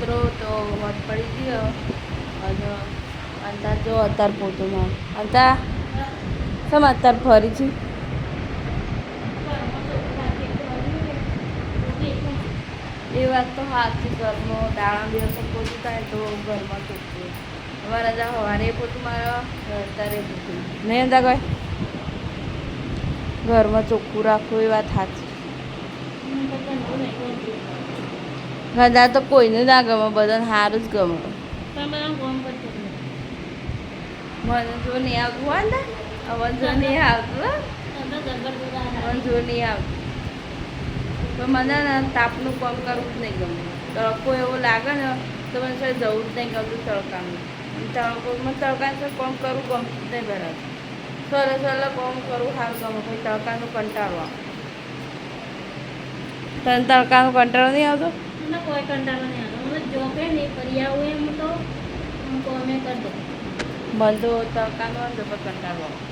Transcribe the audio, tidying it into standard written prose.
મિત્રો તો મત પડી ગયો અને અંતા જો અત્યારે પોતોમાં અંતા શેમ અત્યારે ફરી છે એ વાત તો સાચી ઘરમાં દાણા દિવસે પોતું થાય તો ઘરમાં ચોખ્ખું અમારા રજા સવારે પોતું મારા અત્યારે પોતું નહીં અંતા કોઈ ઘરમાં ચોખ્ખું રાખવું એ વાત સાચી ગંદા તો કોઈને ના ગમે બધાને સારું જ ગમે મને જો નહીં આવતું હોય ને અવન જો નહીં આવતું અવન જો નહીં આવતું તો મને ને તાપનું કામ કરવું જ નહીં ગમે તડકો એવો લાગે ને તો મને સર જવું જ નહીં ગમતું તડકાનું તડકોમાં તડકાનું કામ કરવું ગમતું જ નહીં બરાબર સરસ સરસ કામ કરવું સારું ગમે પછી તડકાનું કંટાળો તને તડકાનો કંટાળો નહીં આવતો કોઈ કંટાળો નહીં આવતો મને જોકે નહીં કરી આવું એમ તો હું કોમે કરી દઉં મને તો તડકાનો આવે તો કંટાળો આવે